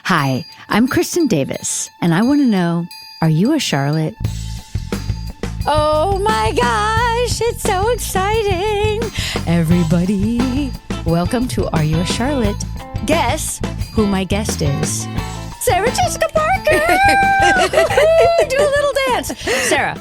Hi, I'm Kristen Davis, and I want to know, are you a Charlotte? Oh my gosh, it's so exciting. Everybody, welcome to Are You a Charlotte? Guess who my guest is. Sarah Jessica Parker! Do a little dance. Sarah,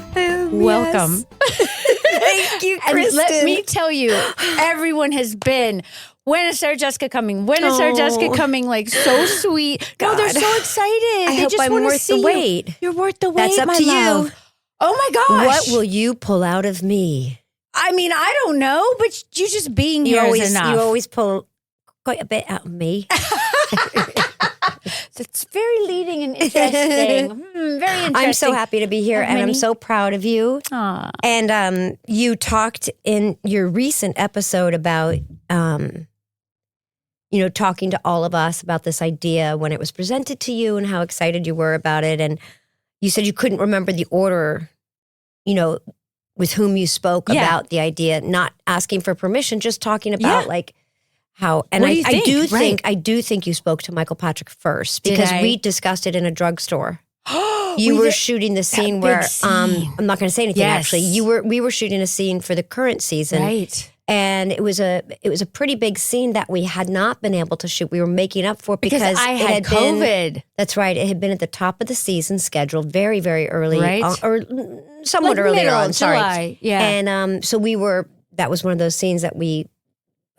welcome. Thank you, Kristen. And let me tell you, everyone has been, when is Sarah Jessica coming? When is Sarah Jessica coming? Like, so sweet. God. No, they're so excited. I They hope just I'm want to worth see the wait. You're worth the wait, That's up my to love. you. Oh my gosh. What will you pull out of me? I mean, I don't know, but you just being here is enough. You always pull quite a bit out of me. It's very leading and interesting. Very interesting. I'm so happy to be here, and I'm so proud of you. Aww. And you talked in your recent episode about, talking to all of us about this idea when it was presented to you and how excited you were about it. And you said you couldn't remember the order, with whom you spoke about the idea, not asking for permission, just talking about how. And I do think you spoke to Michael Patrick first because we discussed it in a drugstore. You were shooting the scene where I'm not going to say anything. Actually, we were shooting a scene for the current season, right? And it was a pretty big scene that we had not been able to shoot. We were making up for because I had COVID. That's right. It had been at the top of the season scheduled very, very early, right? Or somewhat like earlier on. July. Yeah. And so that was one of those scenes that we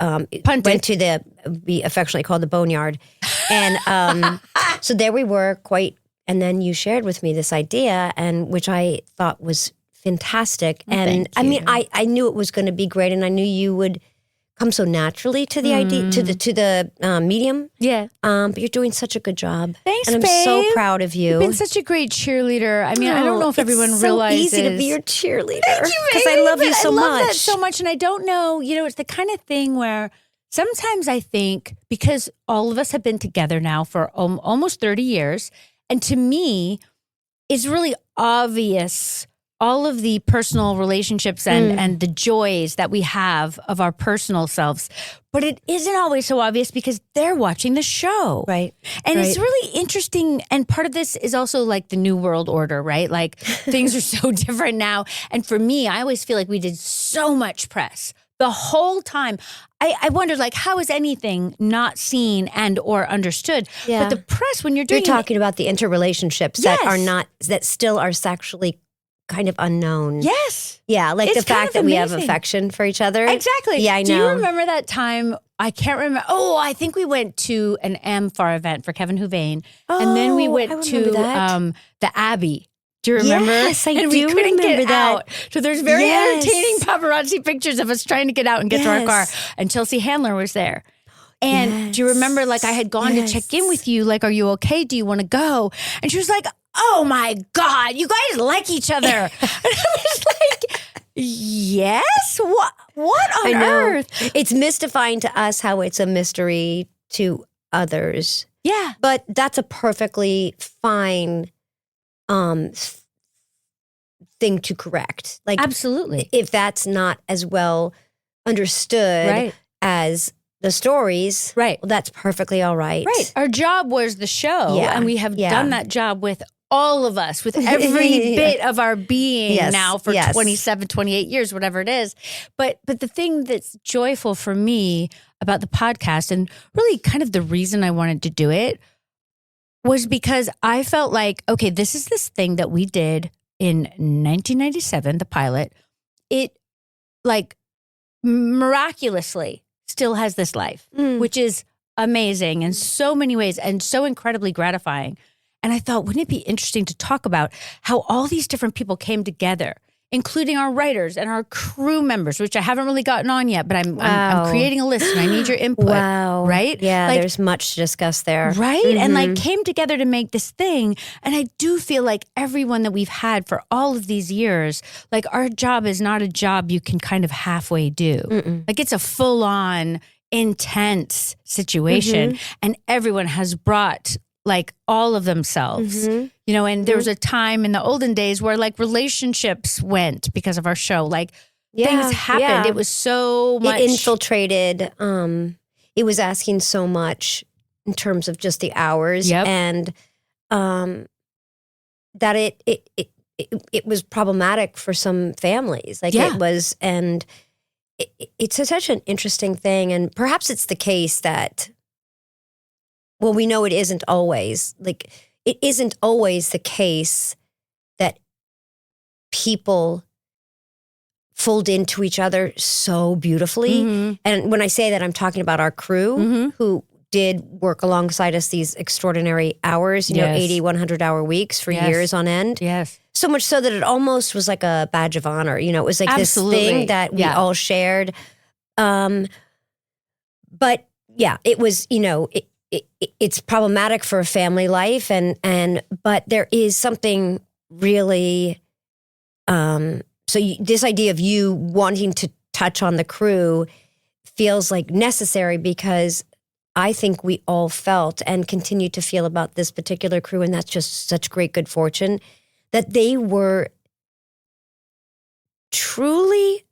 went to we affectionately called the boneyard. And so there we were and then you shared with me this idea, and which I thought was fantastic. And I mean, I knew it was going to be great, and I knew you would come so naturally to the idea, to the medium. Yeah. But you're doing such a good job. Thanks, and I'm babe. so proud of you. You've been such a great cheerleader. I mean, I don't know if everyone realizes. It's so easy to be your cheerleader. Thank you, because I love you so much. I love that so much, and I don't know. It's the kind of thing where sometimes I think, because all of us have been together now for almost 30 years, and to me, it's really obvious all of the personal relationships and the joys that we have of our personal selves. But it isn't always so obvious because they're watching the show. Right. And it's really interesting. And part of this is also like the new world order, right? Like things are so different now. And for me, I always feel like we did so much press the whole time. I wondered, like, how is anything not seen and or understood? Yeah. But the press, when you're talking about the interrelationships that still are sexually kind of unknown. Yes. Yeah, like the fact that we have affection for each other. Exactly. Yeah, I know. Do you remember that time? I can't remember. Oh, I think we went to an AmFAR event for Kevin Huvain. And then we went to the Abbey. Do you remember? Yes, I and do we couldn't remember get that. out. So there's very entertaining paparazzi pictures of us trying to get out and get to our car. And Chelsea Handler was there. And do you remember, like, I had gone to check in with you, like, are you okay? Do you want to go? And she was like, oh my God, you guys like each other. And I was like, yes? What on earth? It's mystifying to us how it's a mystery to others. Yeah. But that's a perfectly fine thing to correct. Like, absolutely. If that's not as well understood as the stories, well, that's perfectly all right. Right. Our job was the show, and we have done that job with all of us, with every bit of our being now for 27, 28 years, whatever it is. But the thing that's joyful for me about the podcast, and really kind of the reason I wanted to do it, was because I felt like, okay, this is this thing that we did in 1997, the pilot. It, like, miraculously still has this life, which is amazing in so many ways and so incredibly gratifying. And I thought, wouldn't it be interesting to talk about how all these different people came together, including our writers and our crew members, which I haven't really gotten on yet, but I'm creating a list and I need your input. Wow. Right? Yeah, there's much to discuss there. Right? And like came together to make this thing. And I do feel like everyone that we've had for all of these years, like our job is not a job you can kind of halfway do. Like it's a full-on, intense situation. And everyone has brought like all of themselves, and there was a time in the olden days where like relationships went because of our show, like things happened. It was so much. It infiltrated. It was asking so much in terms of just the hours, and that it was problematic for some families. Like it was, and it's such an interesting thing. And perhaps it's the case that, well, we know it isn't always the case that people fold into each other so beautifully. Mm-hmm. And when I say that, I'm talking about our crew who did work alongside us these extraordinary hours, 80, 100-hour weeks for years on end. Yes. So much so that it almost was like a badge of honor. It was like this thing that we all shared. But yeah, it was, it's problematic for a family life, but there is something really, this idea of you wanting to touch on the crew feels like necessary, because I think we all felt and continue to feel about this particular crew, and that's just such great good fortune, that they were truly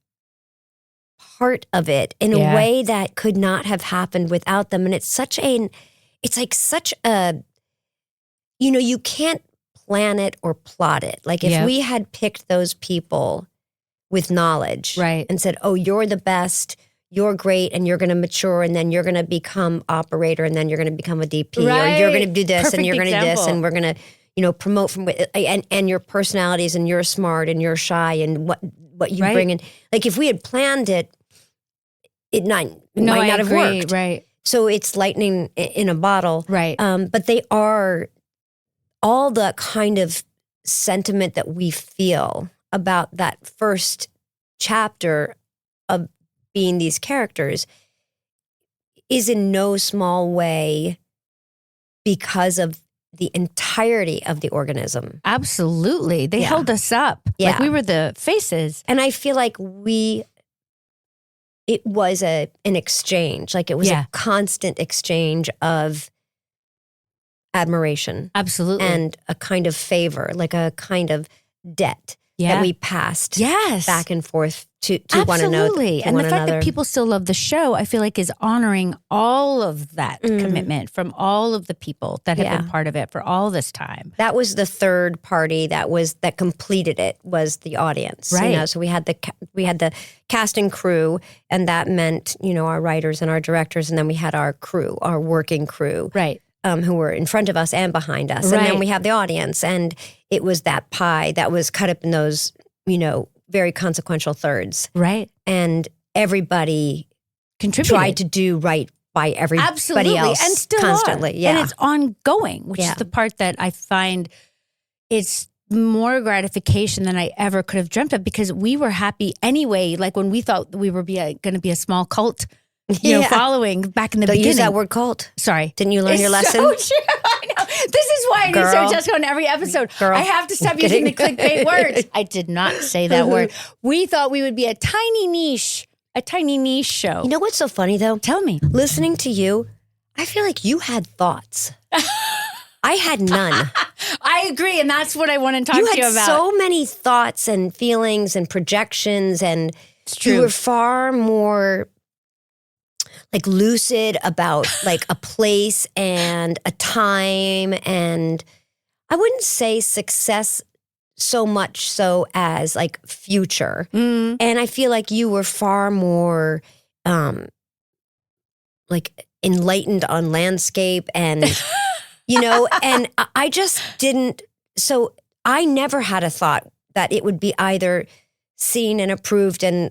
part of it in a way that could not have happened without them. And it's like such a, you can't plan it or plot it. Like if we had picked those people with knowledge and said, oh, you're the best, you're great, and you're going to mature, and then you're going to become operator, and then you're going to become a DP, or you're going to do this, Perfect and you're going to do this, and we're going to, promote from, and your personalities, and you're smart, and you're shy, and what you bring in. Like if we had planned it, it might not have worked. Right. So it's lightning in a bottle. Right. But they are all the kind of sentiment that we feel about that first chapter of being these characters is in no small way because of the entirety of the organism. Absolutely. They held us up. Yeah. Like we were the faces. And I feel like it was an exchange. Like it was a constant exchange of admiration. Absolutely. And a kind of favor, like a kind of debt that we passed back and forth to one another. Absolutely. And the fact that people still love the show, I feel like is honoring all of that commitment from all of the people that have been part of it for all this time. That was the third party that completed it, was the audience. Right. So we had the cast and crew, and that meant, our writers and our directors, and then we had our crew, our working crew. Right. Who were in front of us and behind us. Right. And then we have the audience, and it was that pie that was cut up in those, very consequential thirds. Right. And everybody contributed. Tried to do right by everybody else. And still constantly. Are. Yeah. And it's ongoing, which is the part that I find it's more gratification than I ever could have dreamt of, because we were happy anyway. Like when we thought we were going to be a small cult, following back in the beginning. Use that word cult. Sorry. Didn't you learn your lesson? So true. I know. This is why I need Sarah Jessica on every episode. I have to stop using the clickbait words. I did not say that word. We thought we would be a tiny niche show. You know what's so funny though? Tell me. Listening to you, I feel like you had thoughts. I had none. I agree. And that's what I want to talk to you about. You had so many thoughts and feelings and projections, and you were far more like lucid about like a place and a time, and I wouldn't say success so much so as like future. And I feel like you were far more like enlightened on landscape and, and I just didn't, so I never had a thought that it would be either seen and approved and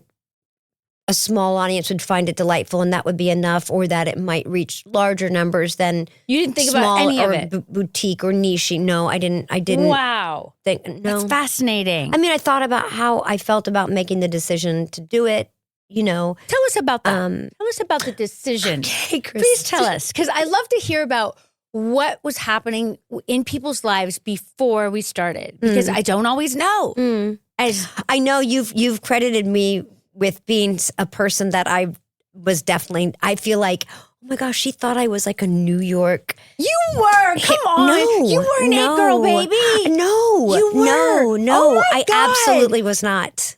a small audience would find it delightful and that would be enough, or that it might reach larger numbers than you didn't think about any of it, boutique or niche. No, I didn't. Wow, that's fascinating. I mean, I thought about how I felt about making the decision to do it. Tell us about that. Tell us about the decision. Okay, please tell us, because I love to hear about what was happening in people's lives before we started, because I don't always know. As I know you've credited me with being a person that I feel like, oh my gosh, she thought I was like a New York. You were, come on. No, you were an it girl, baby. No, you were. No, oh I absolutely was not.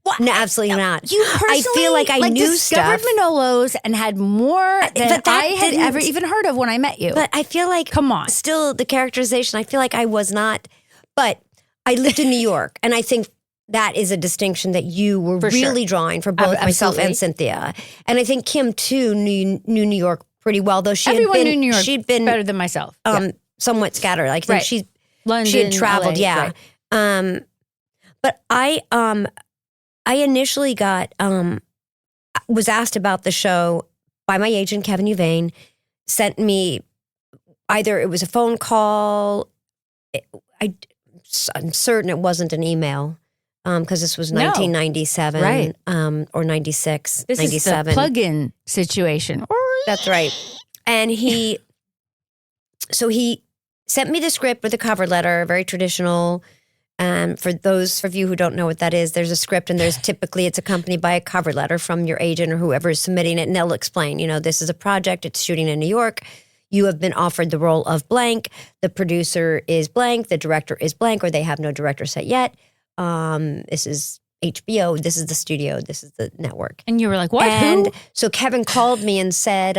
What? No, absolutely not. You personally, I feel like I knew discovered stuff. Manolos and had more than I had ever even heard of when I met you. But I feel like, come on, still the characterization. I feel like I was not. But I lived in New York, and I think that is a distinction that you were really drawing for both myself and Cynthia. And I think Kim too knew New York pretty well, though everyone knew New York better than myself. Somewhat scattered. I think she had traveled. LA, right. But I initially was asked about the show by my agent, Kevin Uvain, sent me either it was a phone call. I'm certain it wasn't an email because this was 1997 or 96, this 97. This is the plug-in situation. That's right. And he sent me the script with a cover letter, very traditional. For those of you who don't know what that is, there's a script and it's accompanied by a cover letter from your agent or whoever is submitting it. And they'll explain, this is a project, it's shooting in New York. You have been offered the role of blank. The producer is blank. The director is blank, or they have no director set yet. This is HBO. This is the studio. This is the network. And you were like, what? And who? So Kevin called me and said,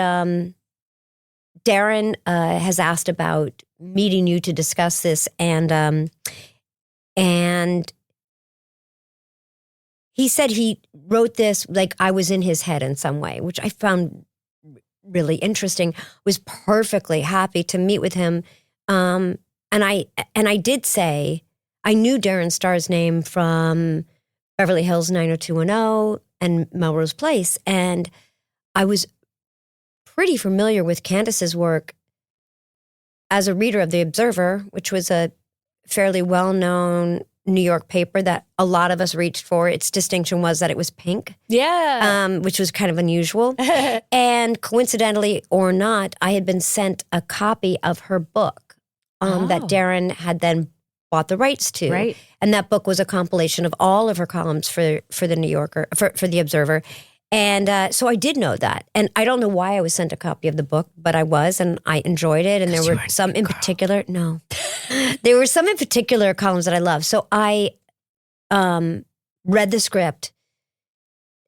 Darren has asked about meeting you to discuss this. And he said he wrote this like I was in his head in some way, which I found really interesting. Was perfectly happy to meet with him. And I did say, I knew Darren Starr's name from Beverly Hills 90210 and Melrose Place. And I was pretty familiar with Candace's work as a reader of The Observer, which was a fairly well-known New York paper that a lot of us reached for. Its distinction was that it was pink. Yeah. Which was kind of unusual. And coincidentally or not, I had been sent a copy of her book that Darren had then bought the rights to. Right. And that book was a compilation of all of her columns for the New Yorker, for the Observer. And so I did know that. And I don't know why I was sent a copy of the book, but I was, and I enjoyed it. And there were some in particular, there were some in particular columns that I loved. So I read the script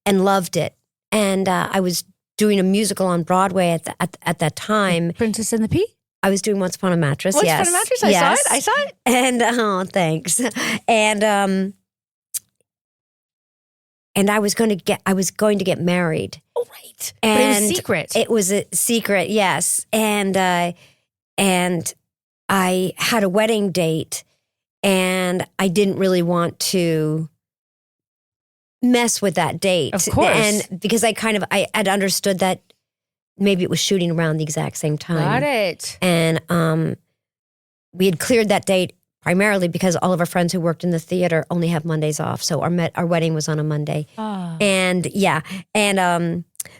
and loved it. And I was doing a musical on Broadway at that time. Princess and the Pea? I was doing Once Upon a Mattress, Once Upon a Mattress? I saw it. And, thanks. And I was going to get married. Oh, right. And but it was secret. It was a secret, yes. And I had a wedding date, and I didn't really want to mess with that date. Of course. And because I had understood that maybe it was shooting around the exact same time. Got it. And we had cleared that date primarily because all of our friends who worked in the theater only have Mondays off. So our wedding was on a Monday. Oh. And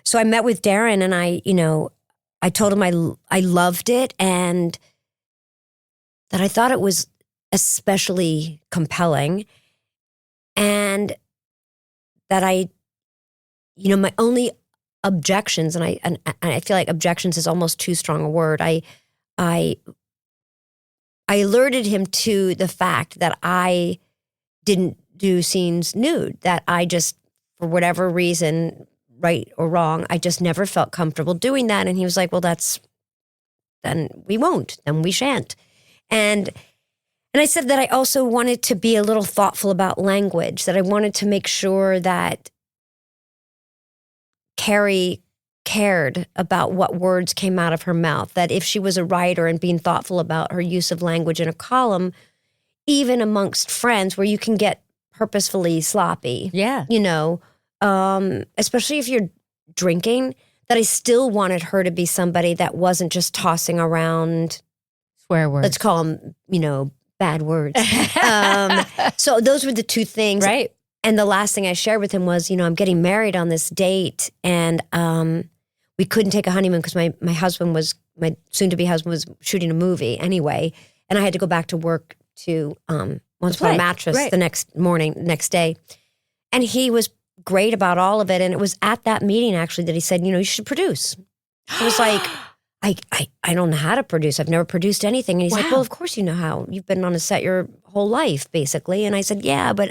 so I met with Darren, and I told him I loved it, and that I thought it was especially compelling, and that my only objections, and I feel like objections is almost too strong a word. I alerted him to the fact that I didn't do scenes nude, that I just, for whatever reason, right or wrong, I just never felt comfortable doing that. And he was like, well, then we won't, then we shan't. And I said that I also wanted to be a little thoughtful about language, that I wanted to make sure that Carrie cared about what words came out of her mouth, that if she was a writer and being thoughtful about her use of language in a column, even amongst friends where you can get purposefully sloppy. Yeah. Especially if you're drinking, that I still wanted her to be somebody that wasn't just tossing around swear words. Let's call them, bad words. So those were the two things. Right. And the last thing I shared with him was, I'm getting married on this date, and we couldn't take a honeymoon because my soon-to-be husband was shooting a movie anyway, and I had to go back to work to Once Upon a Mattress the next day. And he was great about all of it, and it was at that meeting actually that he said, you should produce. I was like, I don't know how to produce. I've never produced anything. And he's like, well, of course you know how. You've been on a set your whole life, basically. And I said, yeah, but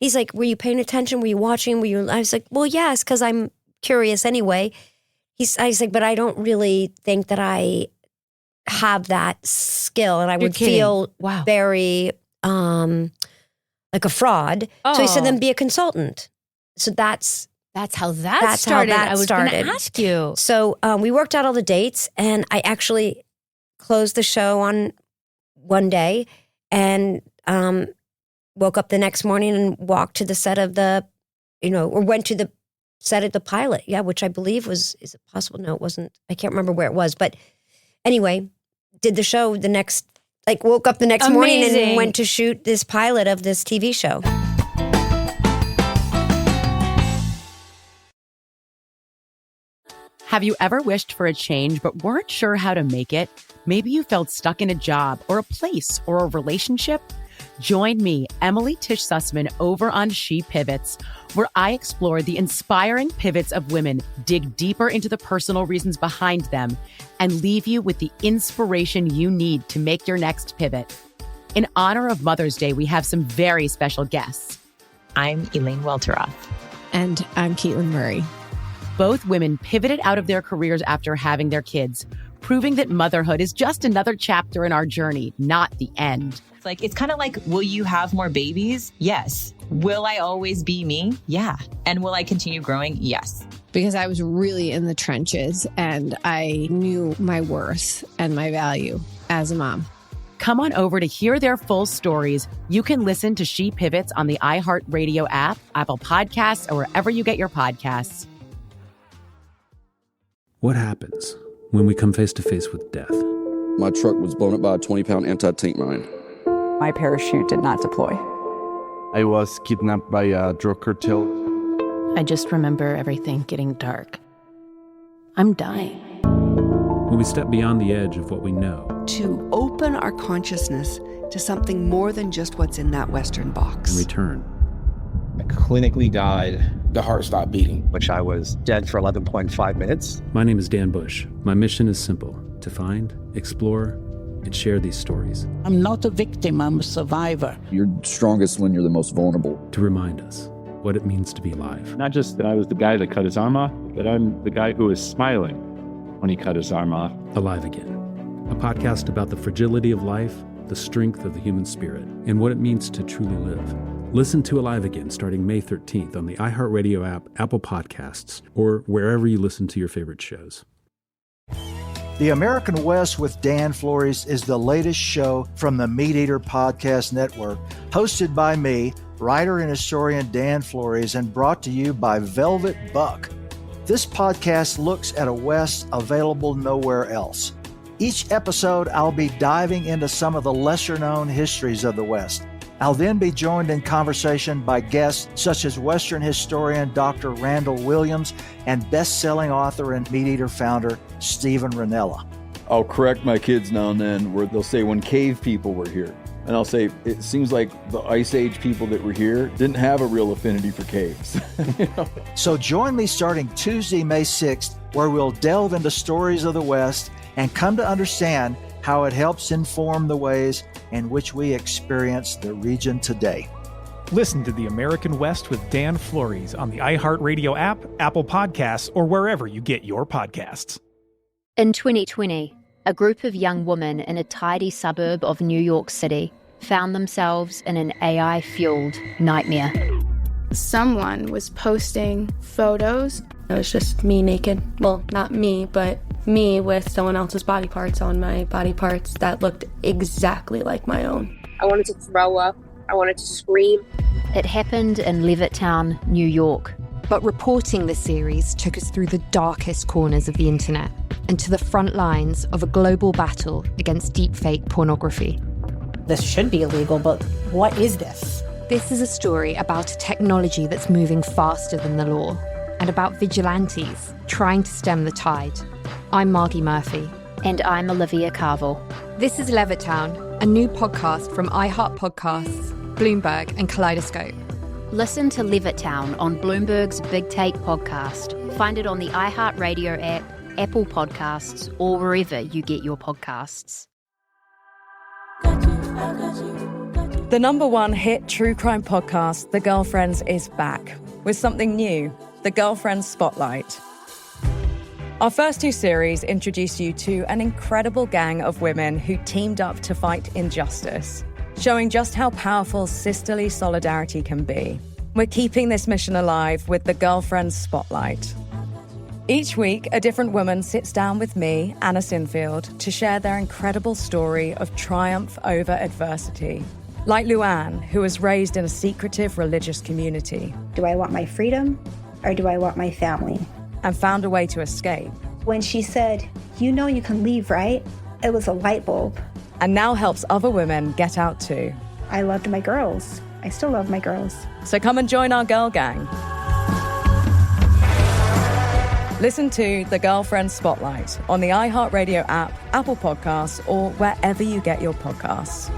He's like, were you paying attention? Were you watching? I was like, well, yes, because I'm curious anyway. I was like, but I don't really think that I have that skill, and I would feel very like a fraud. Oh. So he said, then be a consultant. So that's how that started. I was going to ask you. So we worked out all the dates, and I actually closed the show on one day and woke up the next morning and walked to the set of or went to the set of the pilot. Yeah, which I believe is it possible? No, it wasn't. I can't remember where it was. But anyway, did the show woke up the next morning and went to shoot this pilot of this TV show. Have you ever wished for a change but weren't sure how to make it? Maybe you felt stuck in a job or a place or a relationship? Join me, Emily Tish Sussman, over on She Pivots, where I explore the inspiring pivots of women, dig deeper into the personal reasons behind them, and leave you with the inspiration you need to make your next pivot. In honor of Mother's Day, we have some very special guests. I'm Elaine Welteroth. And I'm Caitlin Murray. Both women pivoted out of their careers after having their kids, proving that motherhood is just another chapter in our journey, not the end. It's kind of like, will you have more babies? Yes. Will I always be me? Yeah. And will I continue growing? Yes. Because I was really in the trenches and I knew my worth and my value as a mom. Come on over to hear their full stories. You can listen to She Pivots on the iHeartRadio app, Apple Podcasts, or wherever you get your podcasts. What happens when we come face to face with death? My truck was blown up by a 20-pound anti-tank mine. My parachute did not deploy. I was kidnapped by a drug cartel. I just remember everything getting dark. I'm dying. When we step beyond the edge of what we know. To open our consciousness to something more than just what's in that Western box. And return. I clinically died. The heart stopped beating. Which I was dead for 11.5 minutes. My name is Dan Bush. My mission is simple: to find, explore, and share these stories. I'm not a victim, I'm a survivor. You're strongest when you're the most vulnerable. To remind us what it means to be alive. Not just that I was the guy that cut his arm off, but I'm the guy who was smiling when he cut his arm off. Alive Again, a podcast about the fragility of life, the strength of the human spirit, and what it means to truly live. Listen to Alive Again starting May 13th on the iHeartRadio app, Apple Podcasts, or wherever you listen to your favorite shows. The American West with Dan Flores is the latest show from the Meat Eater Podcast Network, hosted by me, writer and historian Dan Flores, and brought to you by Velvet Buck. This podcast looks at a West available nowhere else. Each episode, I'll be diving into some of the lesser-known histories of the West. I'll then be joined in conversation by guests such as Western historian Dr. Randall Williams and best-selling author and Meat Eater founder Stephen Ranella. I'll correct my kids now and then where they'll say when cave people were here. And I'll say, it seems like the Ice Age people that were here didn't have a real affinity for caves. So join me starting Tuesday, May 6th, where we'll delve into stories of the West and come to understand how it helps inform the ways in which we experience the region today. Listen to The American West with Dan Flores on the iHeartRadio app, Apple Podcasts, or wherever you get your podcasts. In 2020, a group of young women in a tidy suburb of New York City found themselves in an AI-fueled nightmare. Someone was posting photos. It was just me naked. Well, not me, but me with someone else's body parts on my body parts that looked exactly like my own. I wanted to throw up. I wanted to scream. It happened in Levittown, New York. But reporting this series took us through the darkest corners of the internet and to the front lines of a global battle against deepfake pornography. This should be illegal, but what is this? This is a story about a technology that's moving faster than the law and about vigilantes trying to stem the tide. I'm Margie Murphy. And I'm Olivia Carville. This is Levittown, a new podcast from iHeart Podcasts, Bloomberg, and Kaleidoscope. Listen to Levittown on Bloomberg's Big Take podcast. Find it on the iHeartRadio app, Apple Podcasts, or wherever you get your podcasts. Got you, I got you, got you. The #1 hit true crime podcast, The Girlfriends, is back with something new, The Girlfriends Spotlight. Our first 2 series introduce you to an incredible gang of women who teamed up to fight injustice, showing just how powerful sisterly solidarity can be. We're keeping this mission alive with The Girlfriends Spotlight. Each week, a different woman sits down with me, Anna Sinfield, to share their incredible story of triumph over adversity. Like Luann, who was raised in a secretive religious community. Do I want my freedom or do I want my family? And found a way to escape. When she said, "You know you can leave, right?" It was a light bulb. And now helps other women get out too. I loved my girls. I still love my girls. So come and join our girl gang. Listen to The Girlfriends Spotlight on the iHeartRadio app, Apple Podcasts, or wherever you get your podcasts.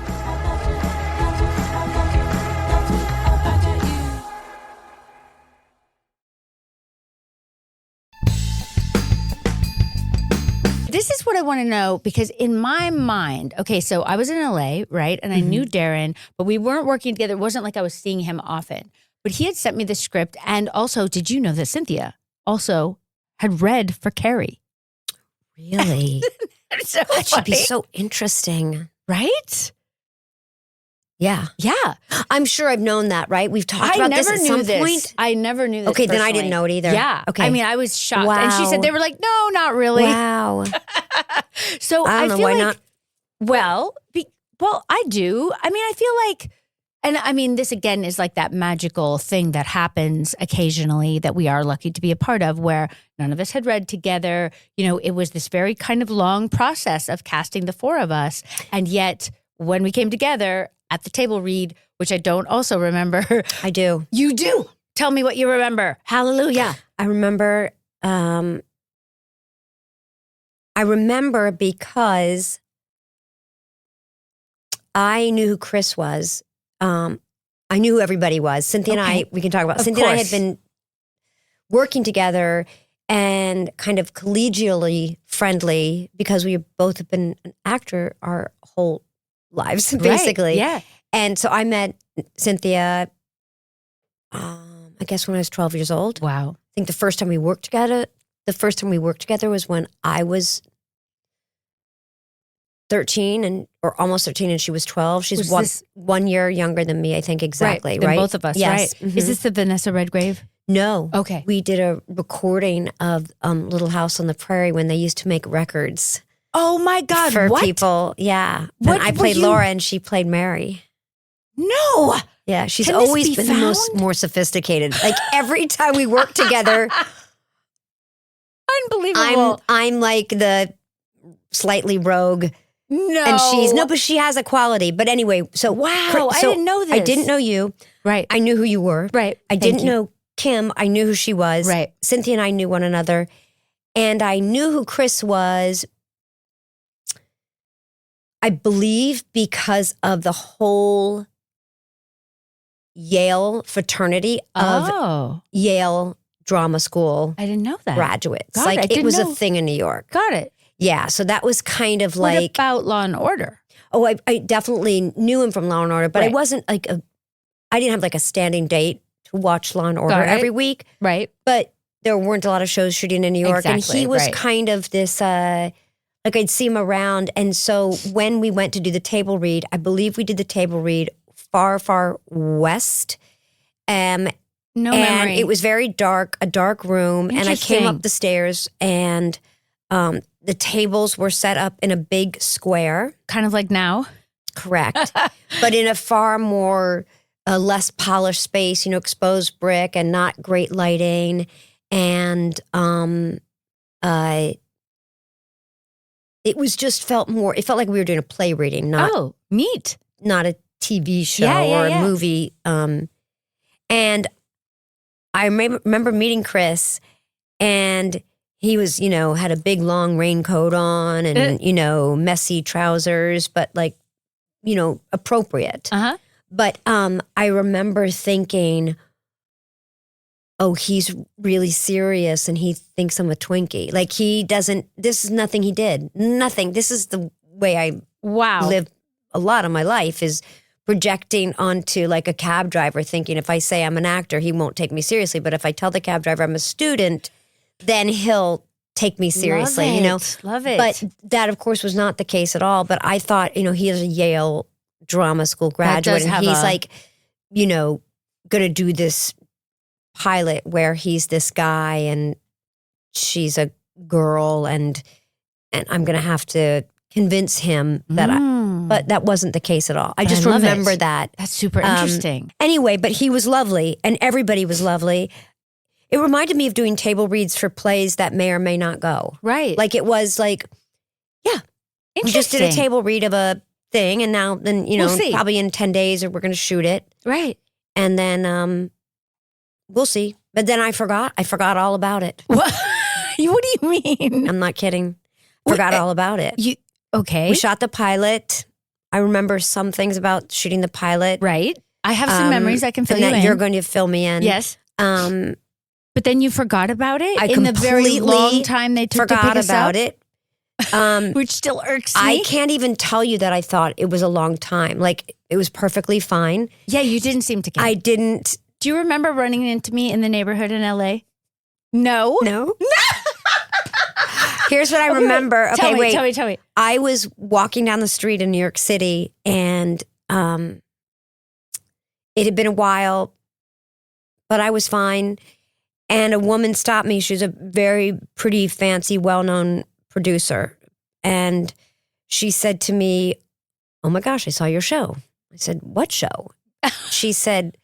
This is what I want to know, because in my mind, okay, so I was in LA, right? And I knew Darren, but we weren't working together. It wasn't like I was seeing him often. But he had sent me the script. And also, did you know that Cynthia also had read for Carrie? Really? So that should be funny. so interesting. Right? Yeah. Yeah. I'm sure I've known that, right? We've talked about this at some point. I never knew this. Okay, then I personally. didn't know it either. Yeah. Okay. I mean, I was shocked. Wow. And she said, they were like, no, not really. Wow. So I don't know, feel why like, not? Well, I do. I mean, I feel like, and I mean, this again is like that magical thing that happens occasionally that we are lucky to be a part of, where none of us had read together. You know, it was this very kind of long process of casting the 4 of us. And yet when we came together at the table read, which I don't also remember. I do. You do. Tell me what you remember. Hallelujah. I remember because I knew who Chris was. I knew who everybody was. Cynthia and I, we can talk about. Of Cynthia and I had course. been working together and kind of collegially friendly because we both have been an actor our whole lives, basically. Right, yeah. And so I met Cynthia, I guess when I was 12 years old. Wow. I think the first time we worked together was when I was 13 or almost 13 and she was 12. She's one year younger than me, I think, exactly, than right? both of us, yes. right? Mhm. Is this the Vanessa Redgrave? No. Okay. We did a recording of Little House on the Prairie when they used to make records. Oh my God, for what? people, yeah. What and I were played you- Laura and she played Mary. No. Yeah, she's Can this always be been the found? more sophisticated. Like every time we work together, Unbelievable. I'm like the slightly rogue. No. And but she has a quality. But anyway, so Wow, I didn't know I this. didn't know you. Right. I knew who you were. Right. I Thank didn't you. know Kim. I knew who she was. Right. Cynthia and I knew one another. And I knew who Chris was, I believe, because of the whole Yale fraternity of Yale Drama School. I didn't know that. Graduates. God, I Like it didn't was know. a thing in New York. Got it. Yeah. So that was kind of What like. about Law and Order? Oh, I definitely knew him from Law and Order, but I Right. wasn't like I didn't have like a standing date to watch Law and Order Got it. every week. Right. But there weren't a lot of shows shooting in New York. Exactly, And he was right. kind of this, like I'd see him around. And so when we went to do the table read, I believe we did the table read far, far west. No and memory. it was very dark, a dark room. And I came Interesting. up the stairs and the tables were set up in a big square. Kind of like now? Correct. But in a far more, less polished space, exposed brick and not great lighting. And it was just it felt like we were doing a play reading, not neat. Not a TV show Yeah, or yeah. a movie. And I remember meeting Chris, and he was, had a big long raincoat on and, messy trousers, but like, appropriate. Uh-huh. But I remember thinking, oh, he's really serious and he thinks I'm a Twinkie. Like this is nothing he did. Nothing. This is the way I Wow. live a lot of my life is projecting onto like a cab driver, thinking if I say I'm an actor, he won't take me seriously. But if I tell the cab driver I'm a student, then he'll take me seriously, Love you know? it. Love it. But that, of course, was not the case at all. But I thought, you know, he is a Yale drama school graduate, and he's like, you know, going to do this pilot where he's this guy and she's a girl, and I'm going to have to convince him that but that wasn't the case at all. I just remember that. That's super interesting. Anyway, but he was lovely and everybody was lovely. It reminded me of doing table reads for plays that may or may not go. Right. Like it was like, yeah, we just did a table read of a thing, and then you know, probably in 10 days we're going to shoot it. Right. And then we'll see. But then I forgot all about it. What do you mean? I'm not kidding. Forgot all about it. Okay. We shot the pilot. I remember some things about shooting the pilot. Right. I have some memories I can fill you in. You're going to fill me in. Yes. But then you forgot about it I in the very long time they took to pick us about up? it. Which still irks me. I can't even tell you that I thought it was a long time. Like, it was perfectly fine. Yeah, you didn't seem to care. I didn't. Do you remember running into me in the neighborhood in LA? No. No. Here's what I remember. Okay, wait. Tell me. I was walking down the street in New York City, and it had been a while, but I was fine. And a woman stopped me. She was a very pretty, fancy, well-known producer. And she said to me, "Oh my gosh, I saw your show." I said, "What show?" She said,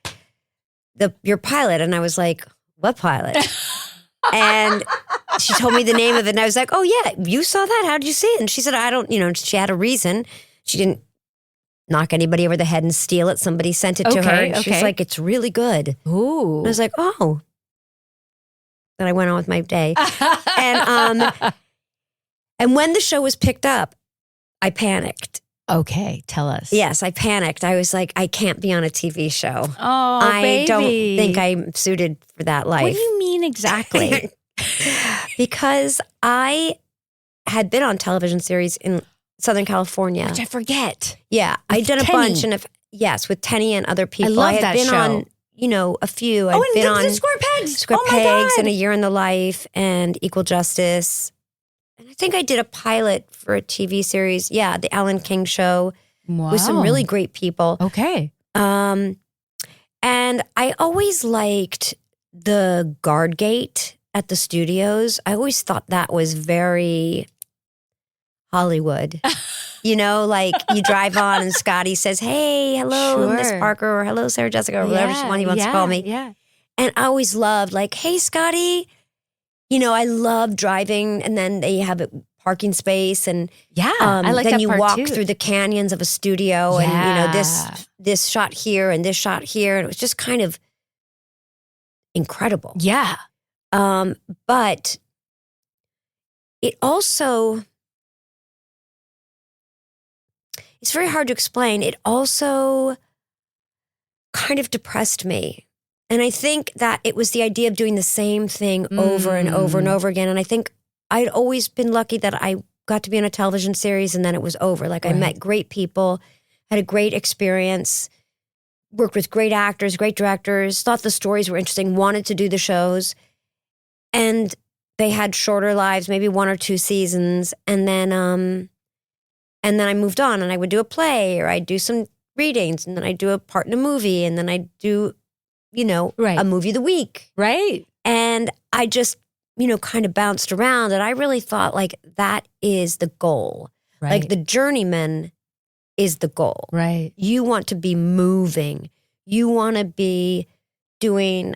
your pilot. And I was like, "What pilot?" And she told me the name of it. And I was like, "Oh yeah, you saw that? How did you see it?" And she said, "I don't," you know, she had a reason. She didn't knock anybody over the head and steal it. Somebody sent it to her. And she's like, "It's really good." Ooh. And I was like, "Oh." Then I went on with my day. And when the show was picked up, I panicked. Okay, tell us. Yes, I panicked. I was like, I can't be on a TV show. Oh, I don't think I'm suited for that life. What do you mean exactly? Because I had been on television series in Southern California. Which I forget. Yeah, I did a bunch. And with Tenny and other people. I love had that been show. On, you know, a few. Oh, I'd been on the Square Pegs. Square Oh my Pegs God. and A Year in the Life and Equal Justice. And I think I did a pilot for a TV series. Yeah, The Alan King Show. Wow. With some really great people. Okay. And I always liked the guard gate at the studios. I always thought that was very Hollywood. You know, like you drive on and Scotty says, "Hey, hello, Miss Parker," or "Hello, Sarah Jessica," or whatever he wants to call me. Yeah. And I always loved like, "Hey, Scotty." You know, I love driving, and then they have a parking space, and I like then that you part walk too. through the canyons of a studio, and you know this shot here and this shot here, and it was just kind of incredible. Yeah. But it also, it's very hard to explain. It also kind of depressed me. And I think that it was the idea of doing the same thing over and over and over again. And I think I'd always been lucky that I got to be on a television series and then it was over. Like I met great people, had a great experience, worked with great actors, great directors, thought the stories were interesting, wanted to do the shows. And they had shorter lives, maybe 1 or 2 seasons. And then I moved on and I would do a play or I'd do some readings and then I'd do a part in a movie and then I'd do, you know, a movie of the week. Right. And I just, you know, kind of bounced around and I really thought like that is the goal. Right. Like the journeyman is the goal. Right. You want to be moving. You want to be doing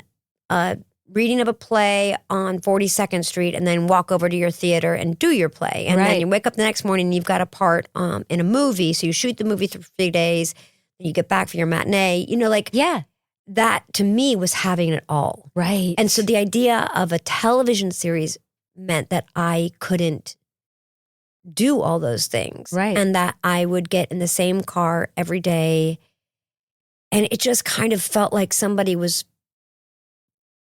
a reading of a play on 42nd Street and then walk over to your theater and do your play. And then you wake up the next morning and you've got a part in a movie. So you shoot the movie for 3 days, and you get back for your matinee. You know, like that to me was having it all. Right. And so the idea of a television series meant that I couldn't do all those things. Right. And that I would get in the same car every day. And it just kind of felt like somebody was,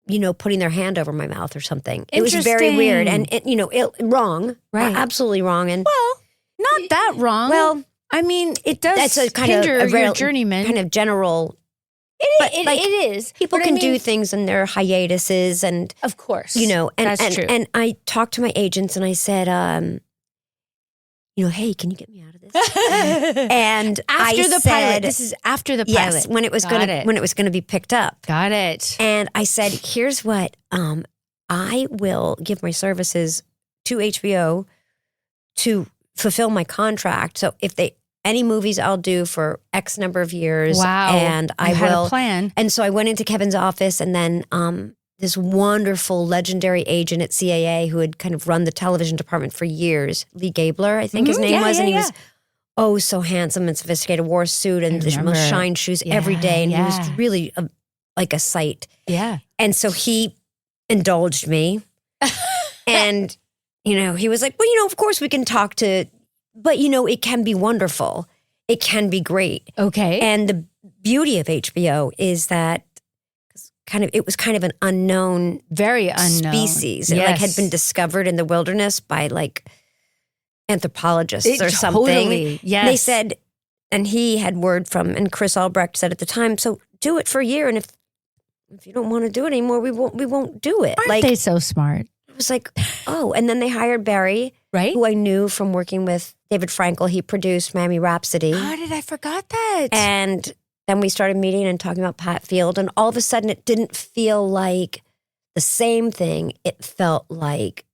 you know, putting their hand over my mouth or something. It was very weird and, you know, wrong. Right. Absolutely wrong. And well, not that wrong. Well, I mean, it does That's a kind hinder of your journeyman. kind of general. It is. People But can I mean, do things in their hiatuses, and of course, and that's true. And I talked to my agents, and I said, hey, can you get me out of this? And after I the said, pilot, this is after the pilot. yes, when it was going to be picked up. Got it. And I said, here's what I will give my services to HBO to fulfill my contract. So if any movies I'll do for X number of years. Wow. And I had will a plan. And so I went into Kevin's office, and then this wonderful legendary agent at CAA who had kind of run the television department for years, Lee Gabler, I think his name was. And he was so handsome and sophisticated, wore a suit and the most shine shoes every day. And he was really like a sight. Yeah. And so he indulged me. And, he was like, well, of course we can talk to, but, it can be wonderful. It can be great. Okay. And the beauty of HBO is that it was kind of an unknown, very unknown species. It had been discovered in the wilderness by anthropologists or something. Totally, yes. They said, and he had word from, and Chris Albrecht said at the time, so do it for a year, and if you don't want to do it anymore, we won't do it. Aren't they so smart? It was like, oh, and then they hired Barry, right? Who I knew from working with David Frankel. He produced Miami Rhapsody. How did I forgot that? And then we started meeting and talking about Pat Field, and all of a sudden it didn't feel like the same thing. It felt like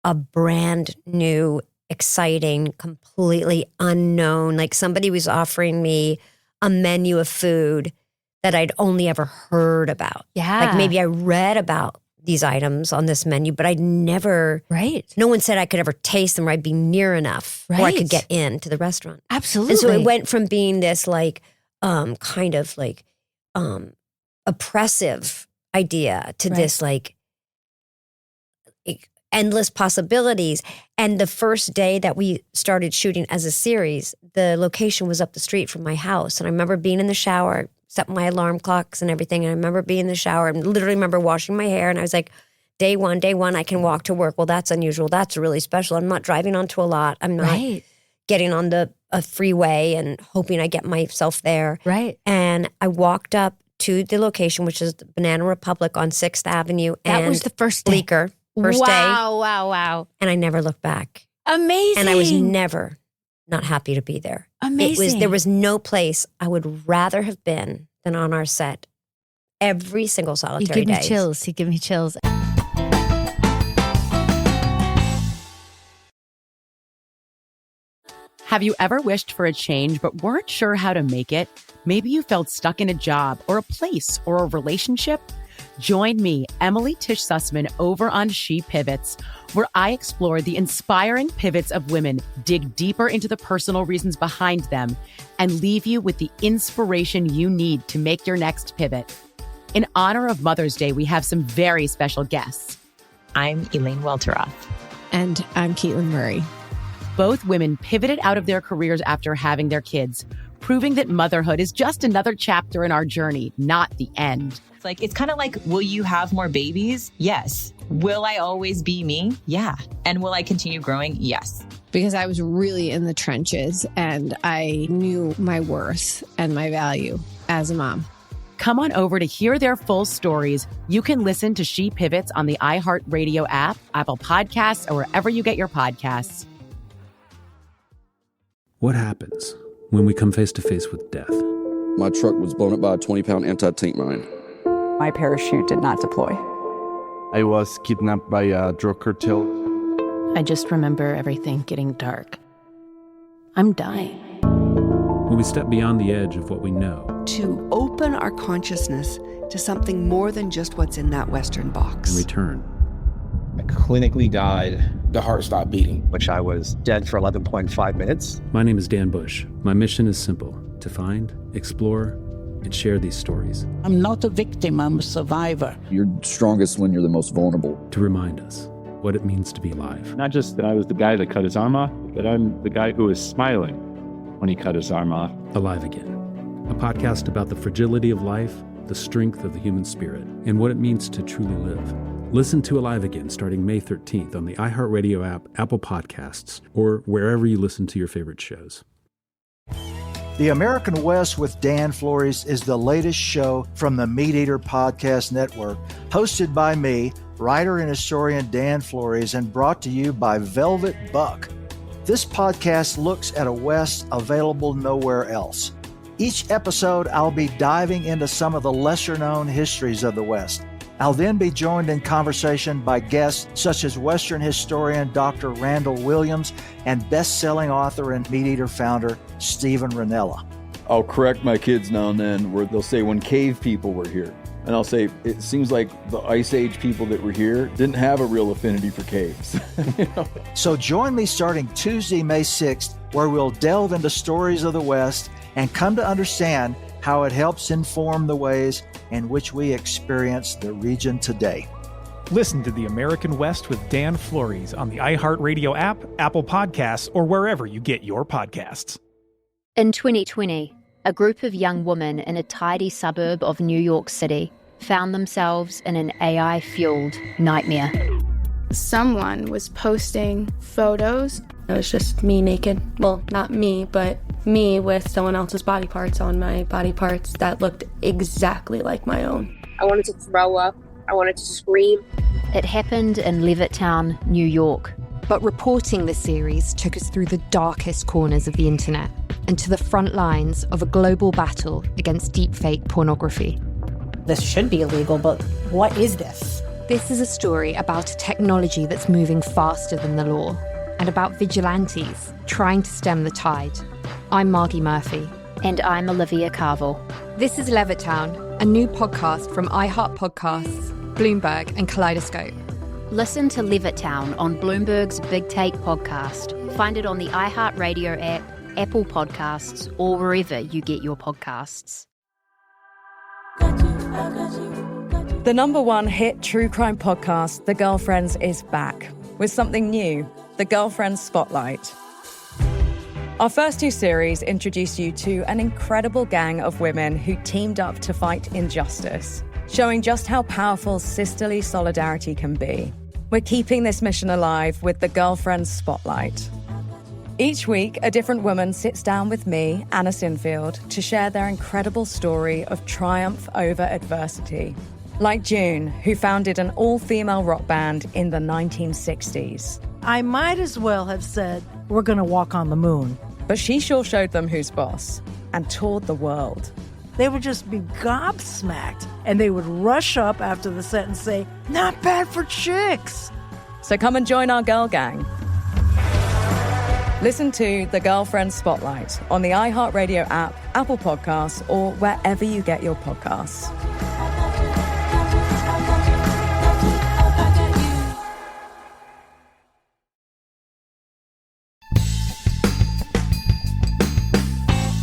a brand new, exciting, completely unknown, like somebody was offering me a menu of food that I'd only ever heard about. Yeah. Like maybe I read about these items on this menu, but I'd never, no one said I could ever taste them or I'd be near enough or I could get into the restaurant. Absolutely. And so it went from being this kind of oppressive idea to this endless possibilities. And the first day that we started shooting as a series, the location was up the street from my house. And I remember being in the shower, set my alarm clocks and everything. And I remember being in the shower and literally remember washing my hair. And I was like, day one, I can walk to work. Well, that's unusual. That's really special. I'm not driving onto a lot. I'm not getting on a freeway and hoping I get myself there. Right. And I walked up to the location, which is the Banana Republic on 6th Avenue. That was the first day. Bleecker. First day. Wow. And I never looked back. Amazing. And I was never not happy to be there. Amazing. There was no place I would rather have been than on our set every single solitary day. You give me chills. Have you ever wished for a change but weren't sure how to make it? Maybe you felt stuck in a job or a place or a relationship? Join me, Emily Tish Sussman, over on She Pivots, where I explore the inspiring pivots of women, dig deeper into the personal reasons behind them, and leave you with the inspiration you need to make your next pivot. In honor of Mother's Day, we have some very special guests. I'm Elaine Welteroth. And I'm Caitlin Murray. Both women pivoted out of their careers after having their kids, proving that motherhood is just another chapter in our journey, not the end. It's kind of like, will you have more babies? Yes. Will I always be me? Yeah. And will I continue growing? Yes. Because I was really in the trenches and I knew my worth and my value as a mom. Come on over to hear their full stories. You can listen to She Pivots on the iHeartRadio app, Apple Podcasts, or wherever you get your podcasts. What happens when we come face to face with death? My truck was blown up by a 20-pound anti-tank mine. My parachute did not deploy. I was kidnapped by a drug cartel. I just remember everything getting dark. I'm dying. When we step beyond the edge of what we know. To open our consciousness to something more than just what's in that Western box. And return. I clinically died. The heart stopped beating. Which I was dead for 11.5 minutes. My name is Dan Bush. My mission is simple: to find, explore, and share these stories. I'm not a victim, I'm a survivor. You're strongest when you're the most vulnerable. To remind us what it means to be alive. Not just that I was the guy that cut his arm off, but I'm the guy who was smiling when he cut his arm off. Alive Again, a podcast about the fragility of life, the strength of the human spirit, and what it means to truly live. Listen to Alive Again starting May 13th on the iHeartRadio app, Apple Podcasts, or wherever you listen to your favorite shows. The American West with Dan Flores is the latest show from the Meat Eater Podcast Network, hosted by me, writer and historian Dan Flores, and brought to you by Velvet Buck. This podcast looks at a West available nowhere else. Each episode, I'll be diving into some of the lesser-known histories of the West. I'll then be joined in conversation by guests such as Western historian Dr. Randall Williams and best-selling author and Meat Eater founder Stephen Ranella. I'll correct my kids now and then where they'll say when cave people were here. And I'll say, it seems like the Ice Age people that were here didn't have a real affinity for caves. So join me starting Tuesday, May 6th, where we'll delve into stories of the West and come to understand how it helps inform the ways in which we experience the region today. Listen to The American West with Dan Flores on the iHeartRadio app, Apple Podcasts, or wherever you get your podcasts. In 2020, a group of young women in a tidy suburb of New York City found themselves in an AI-fueled nightmare. Someone was posting photos. It was just me naked. Well, not me, but me with someone else's body parts on my body parts that looked exactly like my own. I wanted to throw up. I wanted to scream. It happened in Levittown, New York. But reporting this series took us through the darkest corners of the internet and to the front lines of a global battle against deepfake pornography. This should be illegal, but what is this? This is a story about a technology that's moving faster than the law and about vigilantes trying to stem the tide. I'm Margie Murphy. And I'm Olivia Carville. This is Levittown, a new podcast from iHeart Podcasts, Bloomberg, and Kaleidoscope. Listen to Levittown on Bloomberg's Big Take podcast. Find it on the iHeartRadio app, Apple Podcasts, or wherever you get your podcasts. The #1 hit true crime podcast, The Girlfriends, is back with something new, The Girlfriends Spotlight. Our first 2 series introduce you to an incredible gang of women who teamed up to fight injustice, showing just how powerful sisterly solidarity can be. We're keeping this mission alive with the Girlfriends Spotlight. Each week, a different woman sits down with me, Anna Sinfield, to share their incredible story of triumph over adversity. Like June, who founded an all-female rock band in the 1960s. I might as well have said, we're going to walk on the moon. But she sure showed them who's boss and toured the world. They would just be gobsmacked, and they would rush up after the set and say, not bad for chicks. So come and join our girl gang. Listen to The Girlfriend Spotlight on the iHeartRadio app, Apple Podcasts, or wherever you get your podcasts.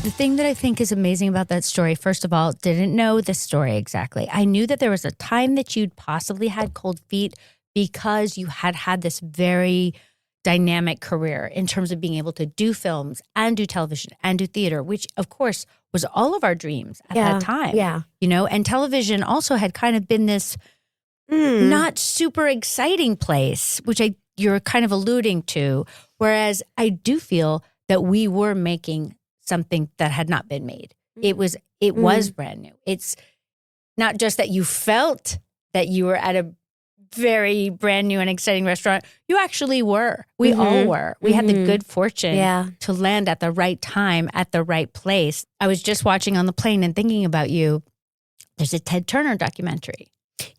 The thing that I think is amazing about that story, first of all, didn't know the story exactly. I knew that there was a time that you'd possibly had cold feet because you had had this very dynamic career in terms of being able to do films and do television and do theater, which of course was all of our dreams at that time. Yeah. You know, and television also had kind of been this not super exciting place, which you're kind of alluding to. Whereas I do feel that we were making something that had not been made. It was brand new. It's not just that you felt that you were at a very brand new and exciting restaurant. You actually were. We all were. We had the good fortune to land at the right time, at the right place. I was just watching on the plane and thinking about you. There's a Ted Turner documentary.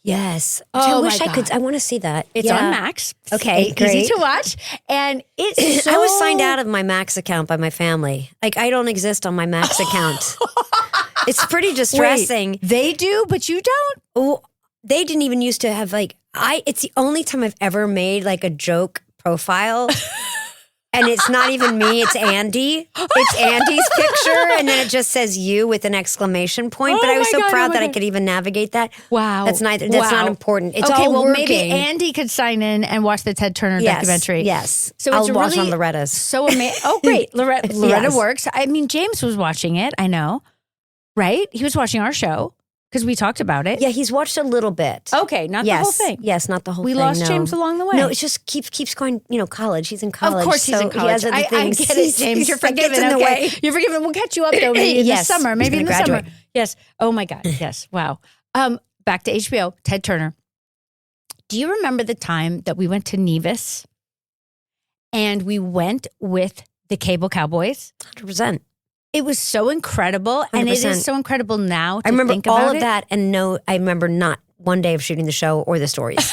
Yes. Oh, I wish my I could. God. I want to see that. It's on Max. Okay, Easy great. to watch. And it's so... I was signed out of my Max account by my family. Like, I don't exist on my Max account. It's pretty distressing. Wait, they do, but you don't? Oh, they didn't even used to have, like, it's the only time I've ever made, like, a joke profile. And it's not even me, it's Andy. It's Andy's picture, and then it just says you with an exclamation point. But I was so proud that I could even navigate that. Wow. That's not important. It's okay, all well, working. maybe Andy could sign in and watch the Ted Turner documentary. Yes. So I'll it's watch really on Loretta's. So amazing. Oh, great. Loretta Yes. works. I mean, James was watching it, I know. Right? He was watching our show Because we talked about it. Yeah, he's watched a little bit. Okay, not the whole thing. Yes, not the whole we thing. lost no. James along the way. No, it just keeps going, college. He's in college. Of course he's in college. He has other I things. get it, James. You're forgiven. In the way. You're forgiven. We'll catch you up, though, maybe in the summer. Maybe in the summer. Yes. Oh, my God. Yes. Wow. Back to HBO, Ted Turner. Do you remember the time that we went to Nevis and we went with the Cable Cowboys? 100%. It was so incredible, 100%. And it is so incredible now to I remember think about all of that, and no, I remember not one day of shooting the show or the stories.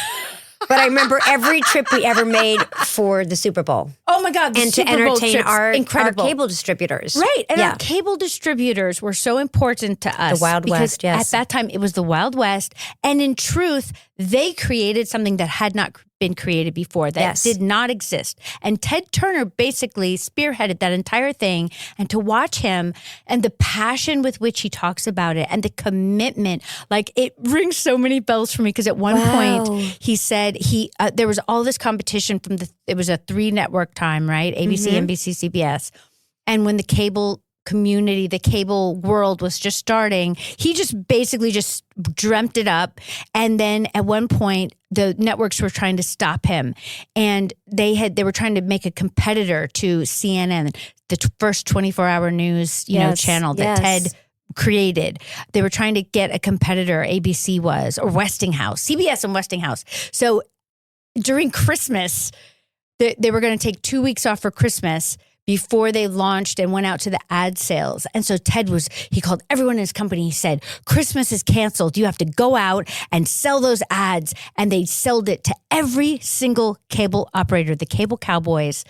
But I remember every trip we ever made for the Super Bowl. Oh my God, the and Super to Bowl entertain trips, our incredible. cable distributors. Right. And our cable distributors were so important to us. The Wild West, yes. At that time, it was the Wild West. And in truth, they created something that had not been created before, that did not exist. And Ted Turner basically spearheaded that entire thing. And to watch him and the passion with which he talks about it and the commitment, like it rings so many bells for me, because at one point he said there was all this competition from it was a 3-network time, right? ABC, NBC, CBS. And when the cable community, the cable world was just starting, he just basically just dreamt it up. And then at one point, the networks were trying to stop him, and they were trying to make a competitor to CNN, the first 24-hour news channel that Ted created. They were trying to get a competitor. ABC was, or Westinghouse, CBS and Westinghouse. So during Christmas, they were going to take 2 weeks off for Christmas before they launched and went out to the ad sales. And so he called everyone in his company. He said, Christmas is canceled. You have to go out and sell those ads. And they sold it to every single cable operator, the Cable Cowboys.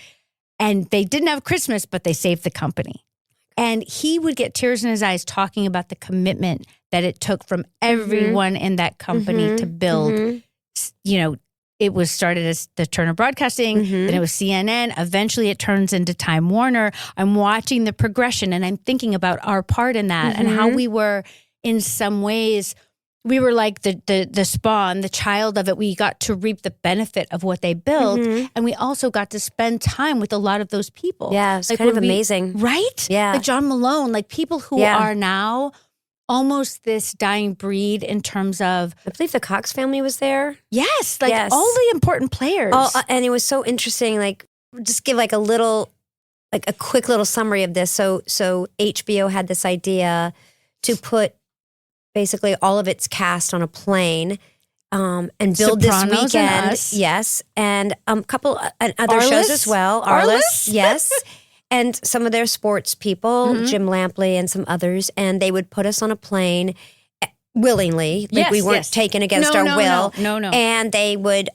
And they didn't have Christmas, but they saved the company. And he would get tears in his eyes talking about the commitment that it took from everyone in that company to build, it was started as the Turner Broadcasting, then it was CNN. Eventually it turns into Time Warner. I'm watching the progression and I'm thinking about our part in that and how we were, in some ways, we were like the spawn, the child of it. We got to reap the benefit of what they built. And we also got to spend time with a lot of those people. Yeah, it's kind of amazing. Right? Yeah. Like John Malone, like people who are now almost this dying breed in terms of... I believe the Cox family was there. Yes, all the important players. And it was so interesting, just give a quick little summary of this. So HBO had this idea to put basically all of its cast on a plane and build Sopranos this weekend. And Us. Yes, and a couple other shows as well. Arliss? Yes. And some of their sports people, Jim Lampley and some others, and they would put us on a plane willingly. We weren't taken against our will. No. And they would,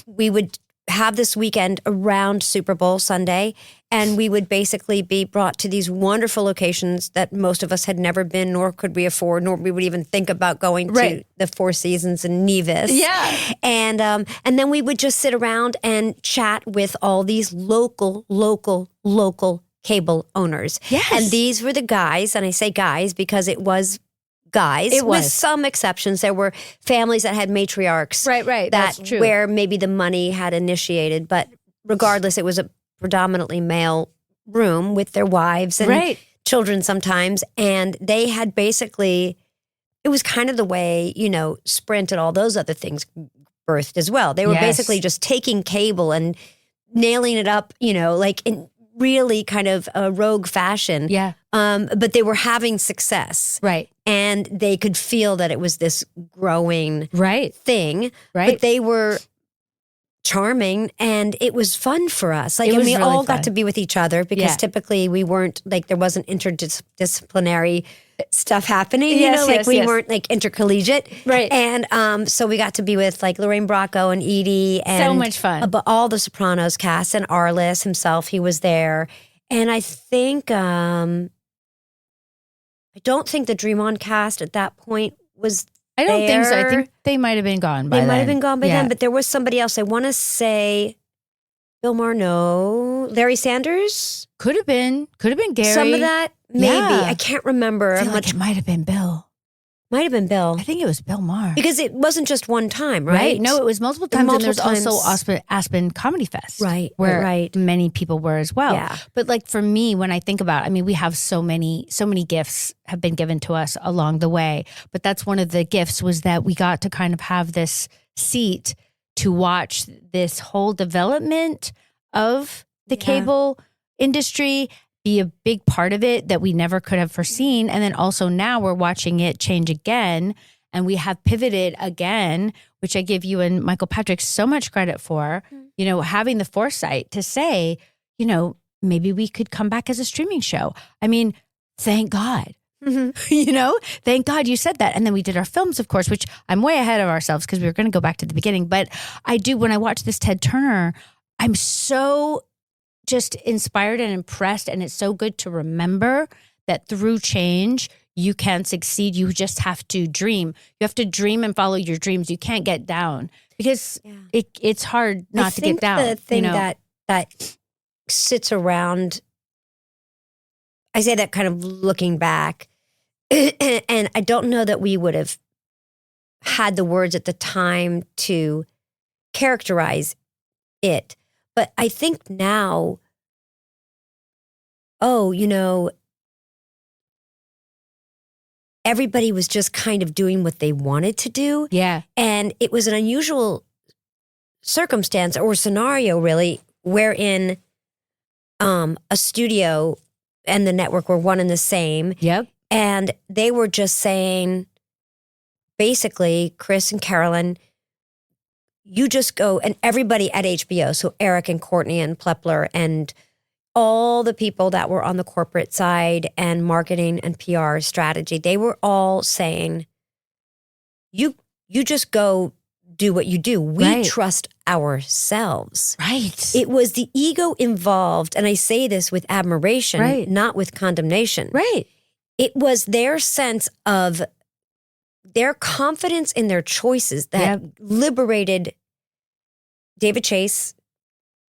we would have this weekend around Super Bowl Sunday, and we would basically be brought to these wonderful locations that most of us had never been, nor could we afford, nor we would even think about going to the Four Seasons in Nevis. Yeah. And then we would just sit around and chat with all these local cable owners. Yes. And these were the guys, and I say guys because it was guys. It was. With some exceptions. There were families that had matriarchs. Right. That's true. Where maybe the money had initiated. But regardless, it was a predominantly male room with their wives and children sometimes. And they had basically, it was kind of the way, Sprint and all those other things birthed as well. They were basically just taking cable and nailing it up, in really kind of a rogue fashion. Yeah. But they were having success. Right. And they could feel that it was this growing thing. Right. But they were charming and it was fun for us. And we all got to be with each other because typically we weren't, there wasn't interdisciplinary stuff happening. We weren't intercollegiate. Right. And so we got to be with Lorraine Bracco and Edie and so much fun. All the Sopranos cast and Arliss himself, he was there. And I think I don't think the Dream On cast at that point was I don't think so. I there. think they might have been gone by They then. might have been gone by then, but there was somebody else. I want to say Bill Marno, Larry Sanders. Could have been Gary. Some of that, maybe. Yeah. I can't remember. I feel like it might have been Bill. Might have been Bill. I think it was Bill Maher. Because it wasn't just one time, right? No, it was multiple times. Multiple and there's times. also Aspen Comedy Fest. Right, where right. many people were as well. Yeah. But like for me, when I think about, I mean, we have so many gifts have been given to us along the way. But that's one of the gifts was that we got to kind of have this seat to watch this whole development of the cable industry, be a big part of it that we never could have foreseen. And then also now we're watching it change again. And we have pivoted again, which I give you and Michael Patrick so much credit for, you know, having the foresight to say, you know, maybe we could come back as a streaming show. I mean, thank God. You know, thank God you said that. And then we did our films, of course, which I'm way ahead of ourselves because we were going to go back to the beginning. But I do, when I watch this Ted Turner, I'm so just inspired and impressed. And it's so good to remember that through change, you can succeed. You just have to dream. You have to dream and follow your dreams. You can't get down because it's hard not to get down. The thing you know? that sits around, I say that kind of looking back, and I don't know that we would have had the words at the time to characterize it. But I think now, you know, everybody was just kind of doing what they wanted to do. Yeah. And it was an unusual circumstance or scenario, really, wherein a studio and the network were one and the same. Yep. And they were just saying, basically, Chris and Carolyn, you just go, and everybody at HBO, so Eric and Courtney and Plepler and all the people that were on the corporate side and marketing and PR strategy, they were all saying, you just go do what you do. We trust ourselves. Right. It was the ego involved, and I say this with admiration, not with condemnation. Right. It was their sense of their confidence in their choices that liberated David Chase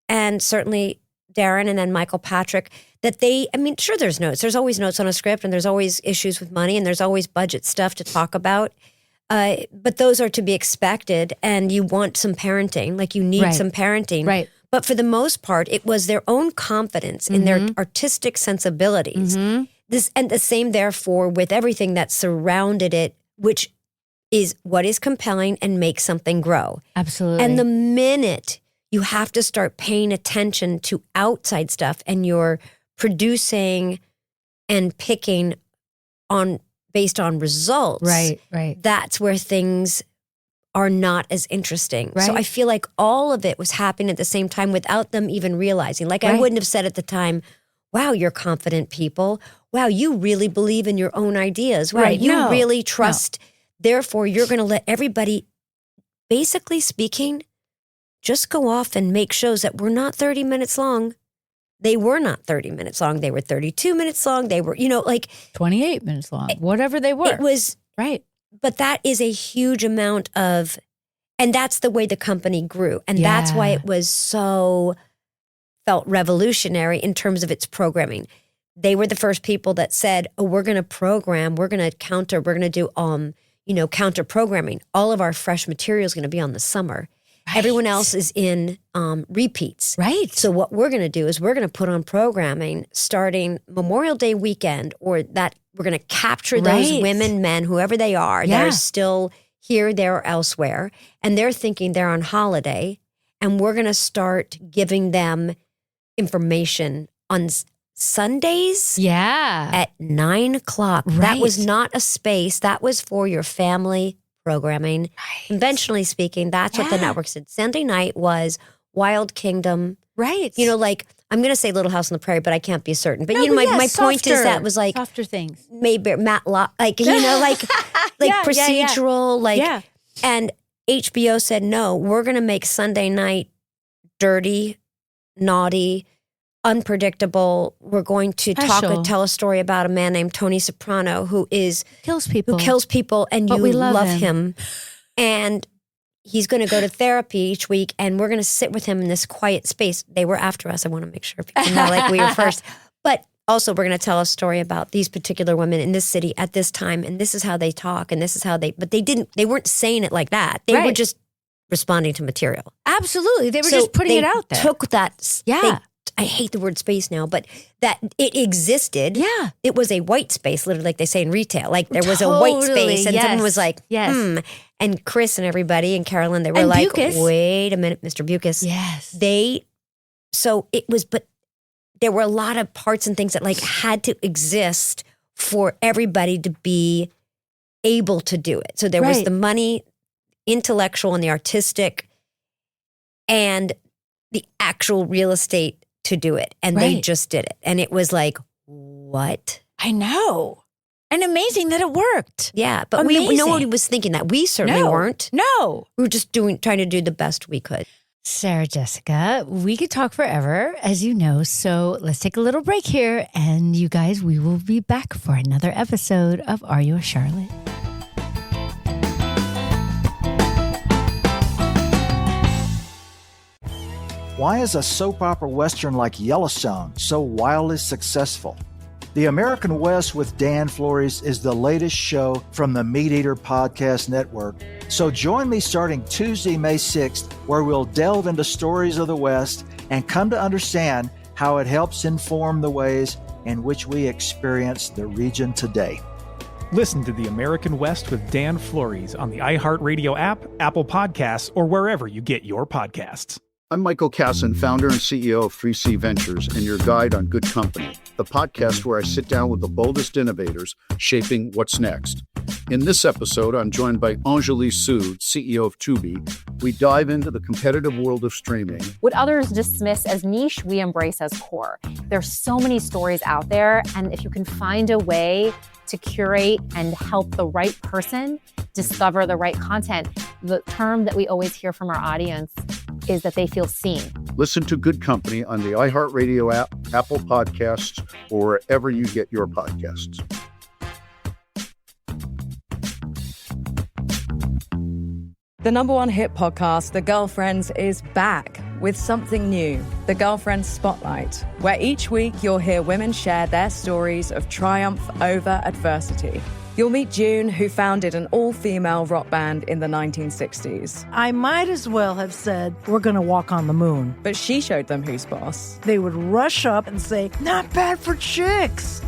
and certainly Darren and then Michael Patrick, that they, I mean, sure, there's notes. There's always notes on a script and there's always issues with money and there's always budget stuff to talk about. But those are to be expected and you want some parenting, like you need some parenting. Right. But for the most part, it was their own confidence in their artistic sensibilities. This and the same, therefore, with everything that surrounded it, which is what is compelling and makes something grow. Absolutely. And the minute you have to start paying attention to outside stuff and you're producing and picking on based on results, right. that's where things are not as interesting. So I feel like all of it was happening at the same time without them even realizing. Like I wouldn't have said at the time, wow, you're confident people. Wow, you really believe in your own ideas. Wow, you really trust. Therefore, you're going to let everybody, basically speaking, just go off and make shows that were not 30 minutes long. They were not 30 minutes long. They were 32 minutes long. They were, 28 minutes long, whatever they were. It was, but that is a huge amount of, and that's the way the company grew. And that's why it was so, felt revolutionary in terms of its programming. They were the first people that said, oh, we're going to program, we're going to counter, we're going to do, counter programming. All of our fresh material is going to be on the summer. Right. Everyone else is in repeats. Right. So what we're going to do is we're going to put on programming starting Memorial Day weekend, or that we're going to capture those women, men, whoever they are, that are still here, there, or elsewhere. And they're thinking they're on holiday. And we're going to start giving them information on Sundays at 9:00. Right. That was not a space. That was for your family programming. Conventionally speaking, that's what the network said. Sunday night was Wild Kingdom. Right. I'm going to say Little House on the Prairie, but I can't be certain. But my point is that was like softer things. Maybe Matlock, procedural, and HBO said, no, we're going to make Sunday night dirty, naughty, unpredictable. We're going to tell a story about a man named Tony Soprano who kills people, and but you love him. And he's going to go to therapy each week, and we're going to sit with him in this quiet space. They were after us. I want to make sure people know, we were first. But also we're going to tell a story about these particular women in this city at this time, and this is how they talk, and this is how they, but they weren't saying it like that. They were just responding to material. Absolutely. They were just putting it out there. Took that. I hate the word space now, but that it existed. Yeah. It was a white space, literally like they say in retail. Like there was a white space and someone was like, And Chris and everybody and Carolyn, they were like, Bucas. Wait a minute, Mr. Bucas. Yes. So it was, but there were a lot of parts and things that like had to exist for everybody to be able to do it. So there was the money, intellectual and the artistic, and the actual real estate to do it. And they just did it. And it was like, what? I know. And amazing that it worked. Yeah, but nobody was thinking that. We certainly weren't. No. We were just trying to do the best we could. Sarah Jessica, we could talk forever, as you know. So let's take a little break here. And you guys, we will be back for another episode of Are You a Charlotte? Why is a soap opera western like Yellowstone so wildly successful? The American West with Dan Flores is the latest show from the Meat Eater Podcast Network. So join me starting Tuesday, May 6th, where we'll delve into stories of the West and come to understand how it helps inform the ways in which we experience the region today. Listen to The American West with Dan Flores on the iHeartRadio app, Apple Podcasts, or wherever you get your podcasts. I'm Michael Kasson, founder and CEO of 3C Ventures, and your guide on Good Company, the podcast where I sit down with the boldest innovators shaping what's next. In this episode, I'm joined by Anjali Sood, CEO of Tubi. We dive into the competitive world of streaming. What others dismiss as niche, we embrace as core. There's so many stories out there, and if you can find a way to curate and help the right person discover the right content, the term that we always hear from our audience is that they feel seen. Listen to Good Company on the iHeartRadio app, Apple Podcasts, or wherever you get your podcasts. The #1 hit podcast, The Girlfriends, is back with something new, The Girlfriends Spotlight, where each week you'll hear women share their stories of triumph over adversity. You'll meet June, who founded an all-female rock band in the 1960s. I might as well have said, we're going to walk on the moon. But she showed them who's boss. They would rush up and say, not bad for chicks.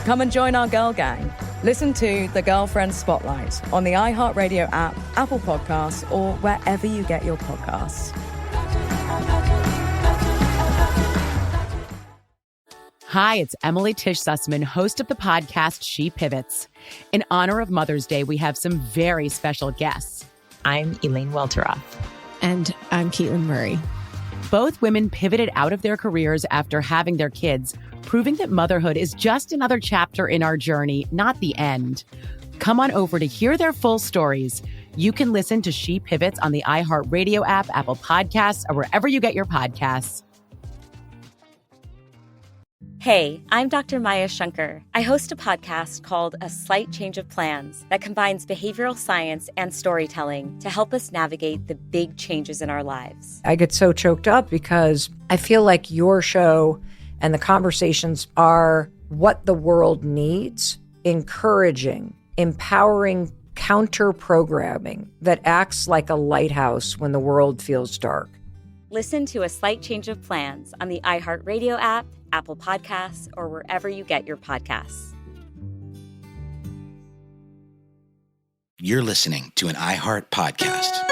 Come and join our girl gang. Listen to The Girlfriend Spotlight on the iHeartRadio app, Apple Podcasts, or wherever you get your podcasts. Hi, it's Emily Tish Sussman, host of the podcast She Pivots. In honor of Mother's Day, we have some very special guests. I'm Elaine Welteroth. And I'm Caitlin Murray. Both women pivoted out of their careers after having their kids, proving that motherhood is just another chapter in our journey, not the end. Come on over to hear their full stories. You can listen to She Pivots on the iHeartRadio app, Apple Podcasts, or wherever you get your podcasts. Hey, I'm Dr. Maya Shankar. I host a podcast called A Slight Change of Plans that combines behavioral science and storytelling to help us navigate the big changes in our lives. I get so choked up because I feel like your show and the conversations are what the world needs, encouraging, empowering, counter-programming that acts like a lighthouse when the world feels dark. Listen to A Slight Change of Plans on the iHeartRadio app, Apple Podcasts, or wherever you get your podcasts. You're listening to an iHeart podcast.